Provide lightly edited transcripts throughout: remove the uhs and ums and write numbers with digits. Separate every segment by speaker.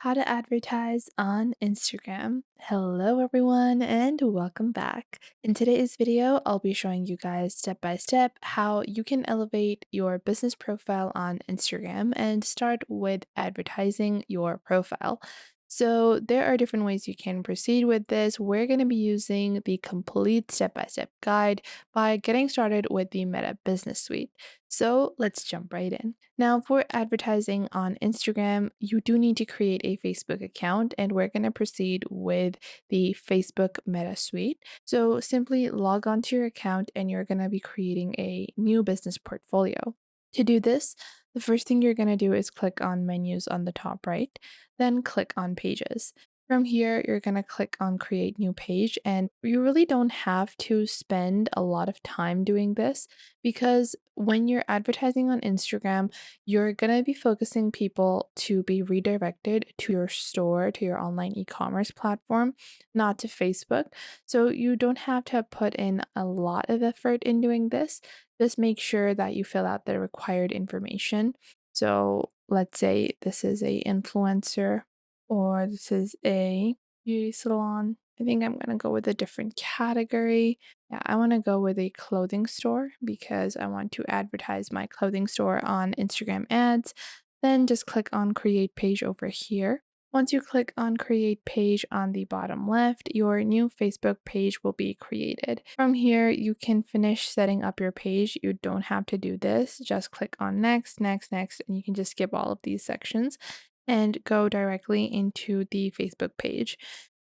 Speaker 1: How to advertise on Instagram. Hello everyone and welcome back. In today's video, I'll be showing you guys step by step how you can elevate your business profile on Instagram and start with advertising your profile. So there are different ways you can proceed with this. We're going to be using the complete step-by-step guide by getting started with the Meta Business Suite. So let's jump right in. Now, for advertising on Instagram, you do need to create a Facebook account, and we're going to proceed with the Facebook Meta Suite. So simply log on to your account, and you're going to be creating a new business portfolio. To do this, the first thing you're going to do is click on menus on the top right, then click on pages. From here, you're going to click on create new page, and you really don't have to spend a lot of time doing this because when you're advertising on Instagram, you're going to be focusing people to be redirected to your store, to your online e-commerce platform, not to Facebook. So you don't have to put in a lot of effort in doing this. Just make sure that you fill out the required information. So let's say this is a influencer or this is a beauty salon. I think I'm going to go with a different category. Yeah, I want to go with a clothing store because I want to advertise my clothing store on Instagram ads. Then just click on create page over here. Once you click on create page on the bottom left, your new Facebook page will be created. From here, you can finish setting up your page. You don't have to do this. Just click on next, next, next, and you can just skip all of these sections and go directly into the Facebook page.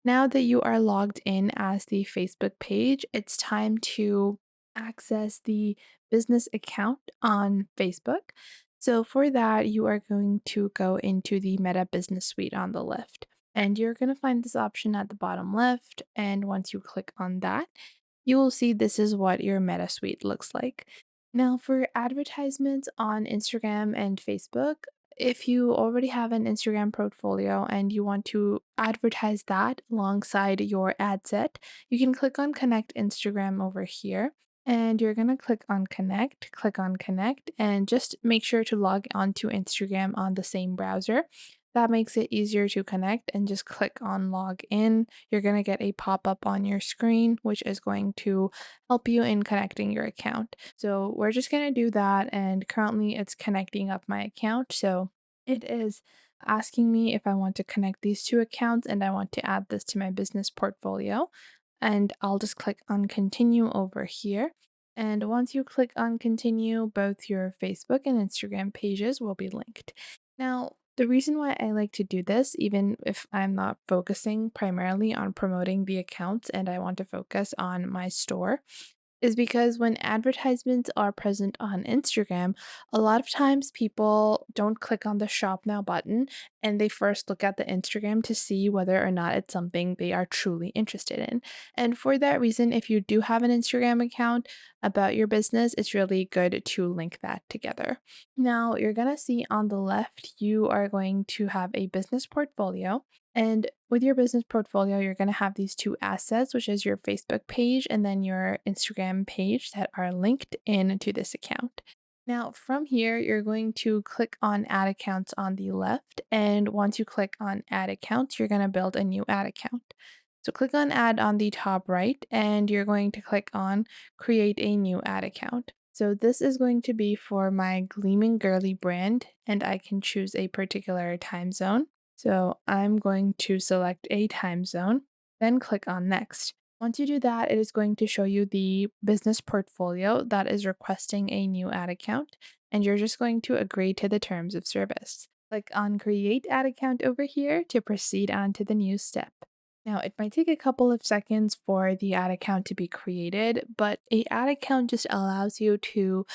Speaker 1: Now that you are logged in as the Facebook page, it's time to access the business account on Facebook. So for that, you are going to go into the Meta Business Suite on the left. And you're going to find this option at the bottom left. And once you click on that, you will see this is what your Meta Suite looks like. Now, for advertisements on Instagram and Facebook, if you already have an Instagram portfolio and you want to advertise that alongside your ad set, you can click on Connect Instagram over here. And you're going to click on connect, and just make sure to log on to Instagram on the same browser. That makes it easier to connect and just click on log in. You're going to get a pop up on your screen, which is going to help you in connecting your account. So we're just going to do that. And currently it's connecting up my account. So it is asking me if I want to connect these two accounts and I want to add this to my business portfolio. And I'll just click on continue over here. And once you click on continue, both your Facebook and Instagram pages will be linked. Now, the reason why I like to do this, even if I'm not focusing primarily on promoting the accounts and I want to focus on my store, is because when advertisements are present on Instagram, a lot of times people don't click on the shop now button and they first look at the Instagram to see whether or not it's something they are truly interested in. And for that reason, if you do have an Instagram account about your business, it's really good to link that together. Now, you're going to see on the left, you are going to have a business portfolio. And with your business portfolio, you're going to have these two assets, which is your Facebook page and then your Instagram page that are linked into this account. Now, from here, you're going to click on add accounts on the left. And once you click on add accounts, you're going to build a new ad account. So click on add on the top right, and you're going to click on create a new ad account. So this is going to be for my Gleaming Girly brand, and I can choose a particular time zone. So I'm going to select a time zone, then click on next. Once you do that, it is going to show you the business portfolio that is requesting a new ad account, and you're just going to agree to the terms of service. Click on create ad account over here to proceed on to the new step. Now, it might take a couple of seconds for the ad account to be created, but a ad account just allows you to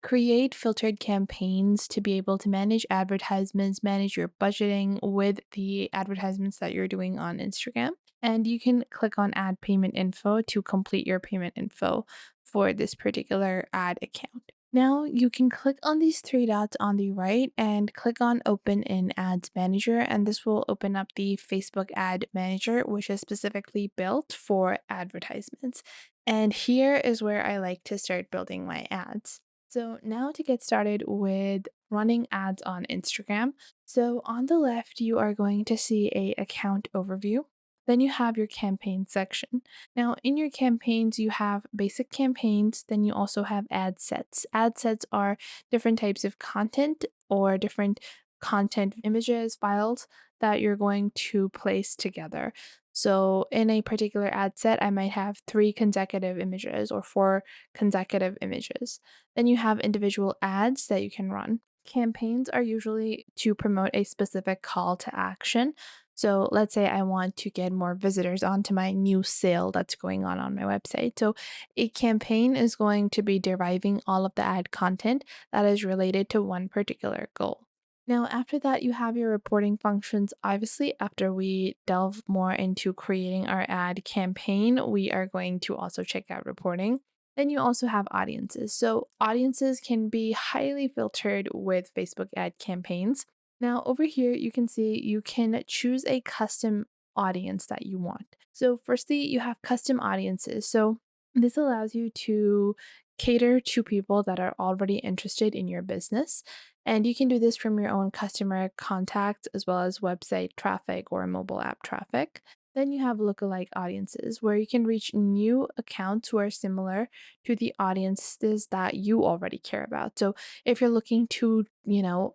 Speaker 1: create filtered campaigns to be able to manage advertisements, manage your budgeting with the advertisements that you're doing on Instagram. And you can click on add payment info to complete your payment info for this particular ad account. Now you can click on these three dots on the right and click on open in ads manager, and this will open up the Facebook ad manager, which is specifically built for advertisements. And here is where I like to start building my ads. So now to get started with running ads on Instagram. So on the left, you are going to see a account overview. Then you have your campaign section. Now, in your campaigns, you have basic campaigns, then you also have ad sets. Ad sets are different types of content or different content images, files that you're going to place together. So, in a particular ad set, I might have three consecutive images or four consecutive images. Then you have individual ads that you can run. Campaigns are usually to promote a specific call to action. So let's say I want to get more visitors onto my new sale that's going on my website. So a campaign is going to be deriving all of the ad content that is related to one particular goal. Now, after that, you have your reporting functions. Obviously, after we delve more into creating our ad campaign, we are going to also check out reporting. Then you also have audiences. So, audiences can be highly filtered with Facebook ad campaigns. Now, over here, you can see you can choose a custom audience that you want. So, firstly, you have custom audiences. So, this allows you to cater to people that are already interested in your business. And you can do this from your own customer contacts as well as website traffic or mobile app traffic. Then you have lookalike audiences where you can reach new accounts who are similar to the audiences that you already care about. So if you're looking to,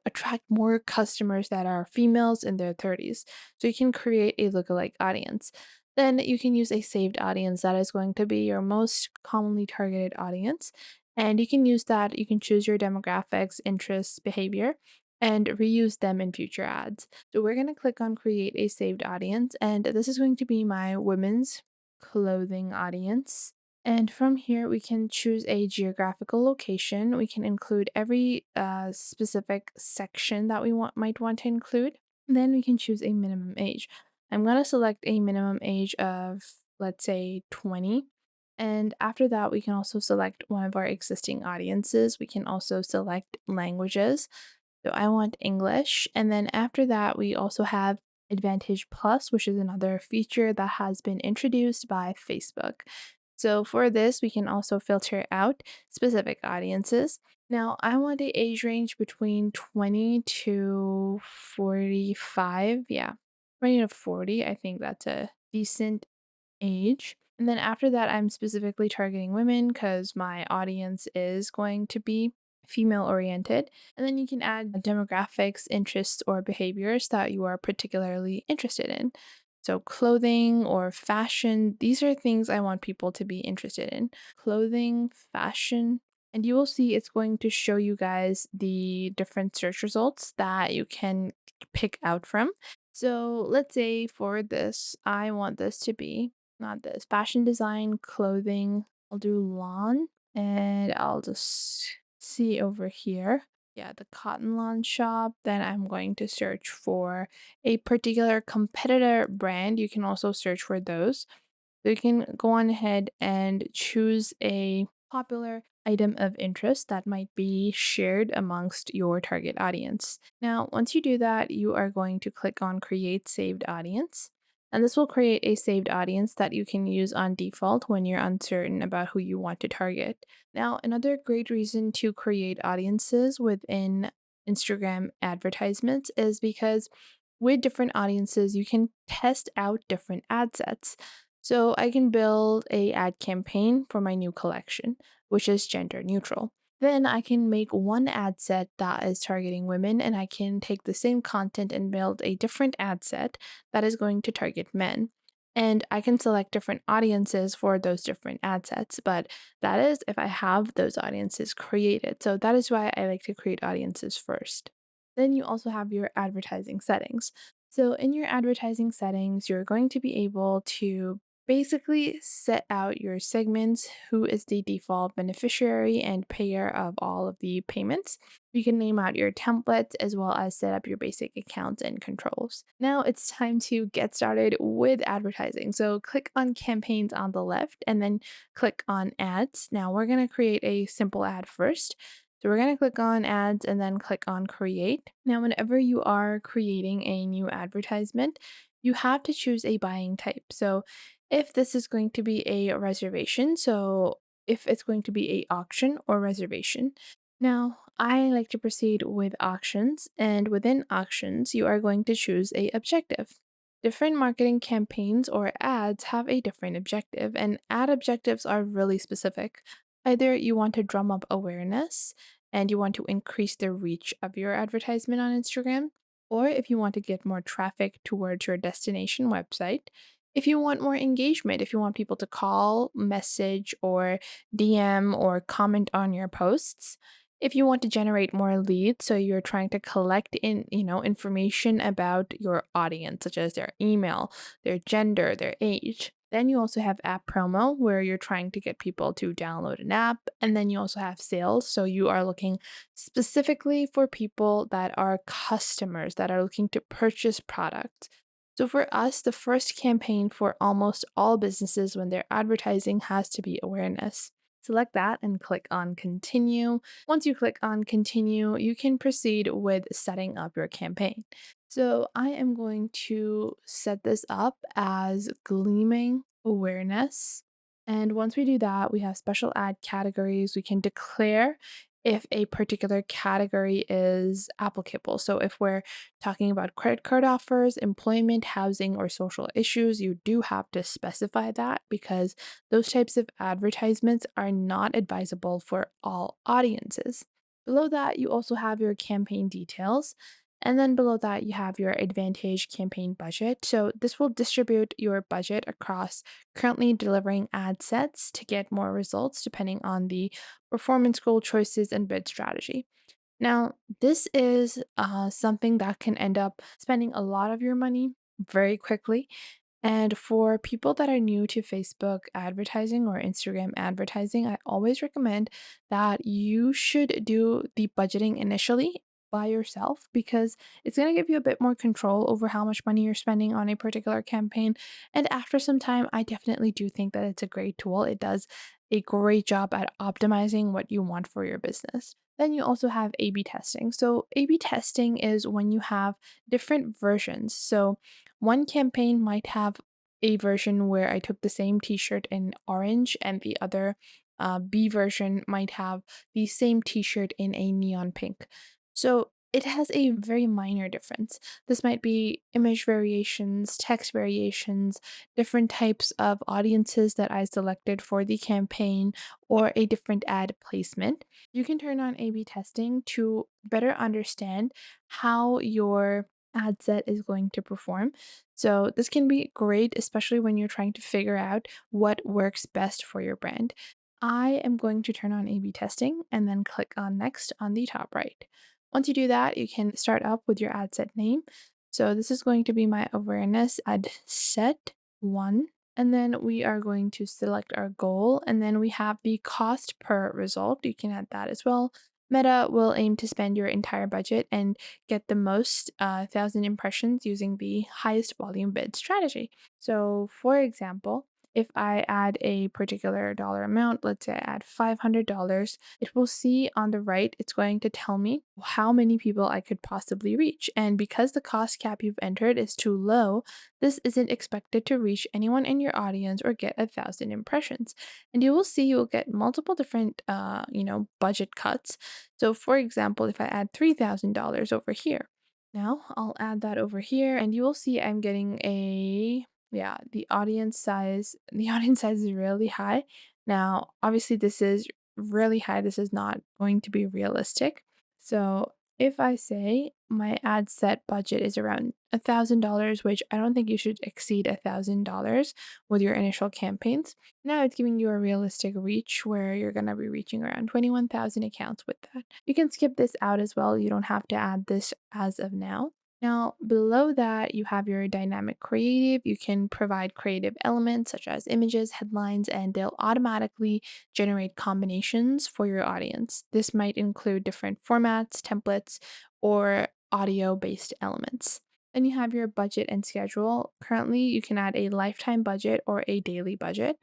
Speaker 1: attract more customers that are females in their 30s, so you can create a lookalike audience. Then you can use a saved audience that is going to be your most commonly targeted audience. And you can use that, you can choose your demographics, interests, behavior, and reuse them in future ads. So we're going to click on create a saved audience, and this is going to be my women's clothing audience. And from here, we can choose a geographical location. We can include every specific section that we might want to include. Then we can choose a minimum age. I'm going to select a minimum age of, let's say, 20. And after that, we can also select one of our existing audiences. We can also select languages. So I want English. And then after that, we also have Advantage Plus, which is another feature that has been introduced by Facebook. So for this, we can also filter out specific audiences. Now, I want a age range between 20 to 45. Yeah, 20 to 40. I think that's a decent age. And then after that, I'm specifically targeting women because my audience is going to be female oriented. And then you can add demographics, interests, or behaviors that you are particularly interested in. So, clothing or fashion, these are things I want people to be interested in. Clothing, fashion, and you will see it's going to show you guys the different search results that you can pick out from. So, let's say for this, I want this to be not this fashion design, clothing. I'll do lawn and I'll just see over here. Yeah, the cotton lawn shop. Then I'm going to search for a particular competitor brand. You can also search for those. So you can go on ahead and choose a popular item of interest that might be shared amongst your target audience. Now, once you do that, you are going to click on Create Saved Audience. And this will create a saved audience that you can use on default when you're uncertain about who you want to target. Now, another great reason to create audiences within Instagram advertisements is because with different audiences, you can test out different ad sets. So I can build a ad campaign for my new collection, which is gender neutral. Then I can make one ad set that is targeting women, and I can take the same content and build a different ad set that is going to target men. And I can select different audiences for those different ad sets, but that is if I have those audiences created. So that is why I like to create audiences first. Then you also have your advertising settings. So in your advertising settings, you're going to be able to basically set out your segments, who is the default beneficiary and payer of all of the payments. You can name out your templates as well as set up your basic accounts and controls. Now it's time to get started with advertising. So click on campaigns on the left and then click on ads. Now we're going to create a simple ad first. So we're going to click on ads and then click on create. Now, whenever you are creating a new advertisement, you have to choose a buying type. So if this is going to be a reservation, so if it's going to be a auction or reservation. Now, I like to proceed with auctions, and within auctions, you are going to choose a objective. Different marketing campaigns or ads have a different objective, and ad objectives are really specific. Either you want to drum up awareness and you want to increase the reach of your advertisement on Instagram, or if you want to get more traffic towards your destination website, if you want more engagement, if you want people to call, message, or DM or comment on your posts, if you want to generate more leads, so you're trying to collect information about your audience, such as their email, their gender, their age. Then you also have app promo, where you're trying to get people to download an app. And then you also have sales. So you are looking specifically for people that are customers that are looking to purchase products. So for us, the first campaign for almost all businesses when they're advertising has to be awareness. Select that and click on continue. Once you click on continue, you can proceed with setting up your campaign. So I am going to set this up as gleaming awareness. And once we do that, we have special ad categories. We can declare if a particular category is applicable. So if we're talking about credit card offers, employment, housing, or social issues, you do have to specify that because those types of advertisements are not advisable for all audiences. Below that, you also have your campaign details. And then below that, you have your Advantage campaign budget. So this will distribute your budget across currently delivering ad sets to get more results depending on the performance goal choices and bid strategy. Now, this is something that can end up spending a lot of your money very quickly, and for people that are new to Facebook advertising or Instagram advertising, I always recommend that you should do the budgeting initially by yourself because it's going to give you a bit more control over how much money you're spending on a particular campaign. And after some time, I definitely do think that it's a great tool. It does a great job at optimizing what you want for your business. Then you also have A B testing. So, A B testing is when you have different versions. So, one campaign might have a version where I took the same t-shirt in orange, and the other B version might have the same t-shirt in a neon pink. So it has a very minor difference. This might be image variations, text variations, different types of audiences that I selected for the campaign, or a different ad placement. You can turn on A B testing to better understand how your ad set is going to perform. So, this can be great, especially when you're trying to figure out what works best for your brand. I am going to turn on A B testing and then click on next on the top right. Once you do that, you can start up with your ad set name. So, this is going to be my awareness ad set one. And then we are going to select our goal, and then we have the cost per result. You can add that as well. Meta will aim to spend your entire budget and get the most 1,000 impressions using the highest volume bid strategy. So, for example, if I add a particular dollar amount, let's say I add $500, it will see on the right, it's going to tell me how many people I could possibly reach. And because the cost cap you've entered is too low, this isn't expected to reach anyone in your audience or get 1,000 impressions. And you will see you'll get multiple different, budget cuts. So, for example, if I add $3,000 over here, now I'll add that over here, and you will see I'm getting yeah, the audience size. The audience size is really high. Now, obviously, this is really high. This is not going to be realistic. So, if I say my ad set budget is around $1,000, which I don't think you should exceed $1,000 with your initial campaigns, now it's giving you a realistic reach where you're going to be reaching around 21,000 accounts with that. You can skip this out as well. You don't have to add this as of now. Now, below that, you have your dynamic creative. You can provide creative elements such as images, headlines, and they'll automatically generate combinations for your audience. This might include different formats, templates, or audio based elements. Then you have your budget and schedule. Currently, you can add a lifetime budget or a daily budget.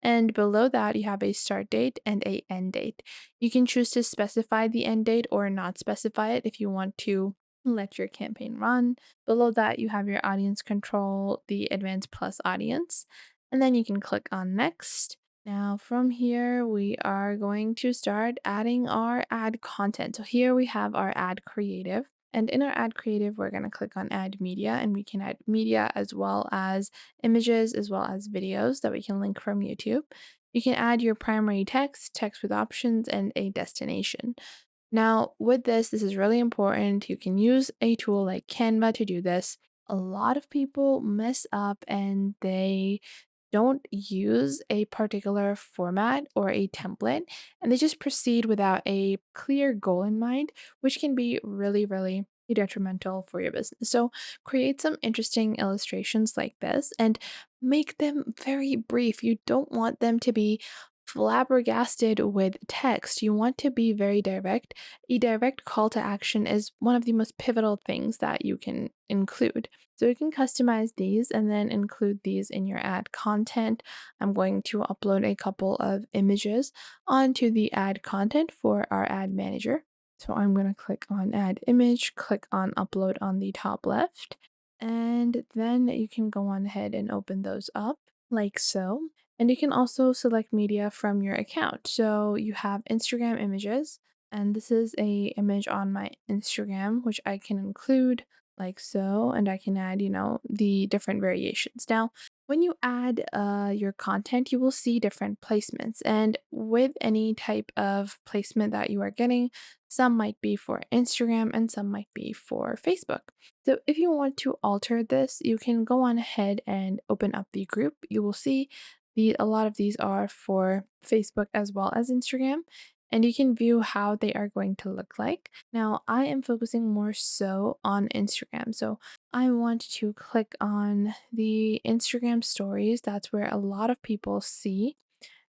Speaker 1: And below that, you have a start date and a end date. You can choose to specify the end date or not specify it if you want to let your campaign run. Below that, you have your audience control, the advanced plus audience, and then you can click on next. Now, from here, we are going to start adding our ad content. So here we have our ad creative. And in our ad creative, we're going to click on add media and we can add media as well as images as well as videos that we can link from YouTube. You can add your primary text, text with options, and a destination. Now, with this is really important. You can use a tool like Canva to do this. A lot of people mess up and they don't use a particular format or a template, and they just proceed without a clear goal in mind, which can be really, really detrimental for your business. So, create some interesting illustrations like this and make them very brief. You don't want them to be flabbergasted with text. You want to be very direct. A direct call to action is one of the most pivotal things that you can include. So you can customize these and then include these in your ad content. I'm going to upload a couple of images onto the ad content for our ad manager. So I'm going to click on add image, click on upload on the top left, and then you can go on ahead and open those up like so. And you can also select media from your account. So you have Instagram images, and this is a image on my Instagram, which I can include like so, and I can add, the different variations. Now, when you add your content, you will see different placements. And with any type of placement that you are getting, some might be for Instagram and some might be for Facebook. So if you want to alter this, you can go on ahead and open up the group. You will see a lot of these are for Facebook as well as Instagram, and you can view how they are going to look like. Now, I am focusing more so on Instagram. So I want to click on the Instagram stories. That's where a lot of people see.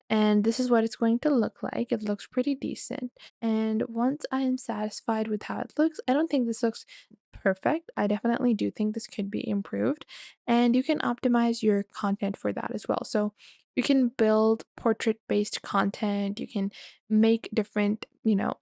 Speaker 1: And this is what it's going to look like. It looks pretty decent. And once I am satisfied with how it looks, I don't think this looks perfect. I definitely do think this could be improved. And you can optimize your content for that as well. So you can build portrait based content. You can make different,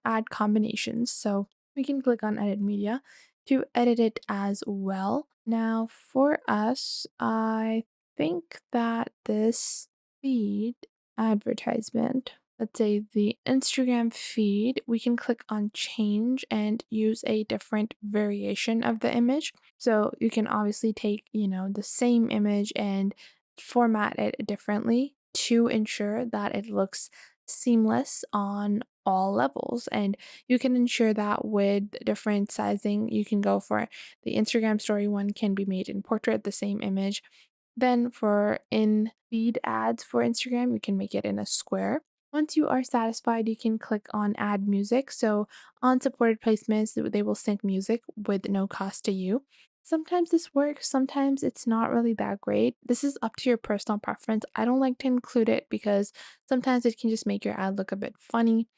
Speaker 1: ad combinations. So we can click on edit media to edit it as well. Now, for us, I think that this feed advertisement, let's say the Instagram feed, we can click on change and use a different variation of the image. So you can obviously take, the same image and format it differently to ensure that it looks seamless on all levels. And you can ensure that with different sizing, you can go for the Instagram story one can be made in portrait, the same image, then for in feed ads for Instagram, you can make it in a square. Once you are satisfied, you can click on add music. So on supported placements, they will sync music with no cost to you. Sometimes this works, sometimes it's not really that great. This is up to your personal preference. I don't like to include it because sometimes it can just make your ad look a bit funny.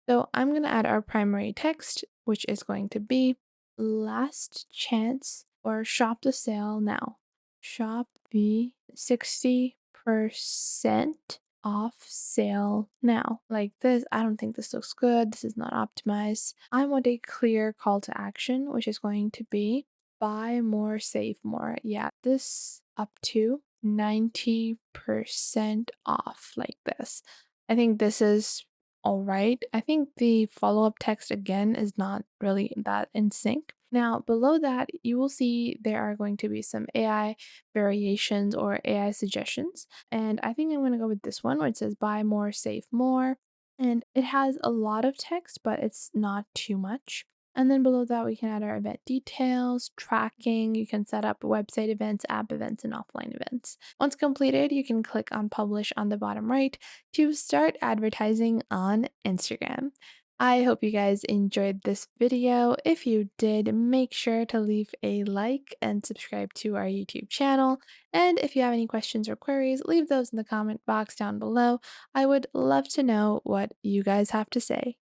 Speaker 1: So I'm going to add our primary text, which is going to be last chance or shop the sale now. Shop the 60% off sale now. Like this, I don't think this looks good. This is not optimized. I want a clear call to action, which is going to be buy more, save more. Yeah, this up to 90% off like this. I think this is all right. I think the follow-up text again is not really that in sync. Now, below that, you will see there are going to be some AI variations or AI suggestions. And I think I'm going to go with this one where it says buy more, save more. And it has a lot of text, but it's not too much. And then below that, we can add our event details, tracking. You can set up website events, app events, and offline events. Once completed, you can click on publish on the bottom right to start advertising on Instagram. I hope you guys enjoyed this video. If you did, make sure to leave a like and subscribe to our YouTube channel. And if you have any questions or queries, leave those in the comment box down below. I would love to know what you guys have to say.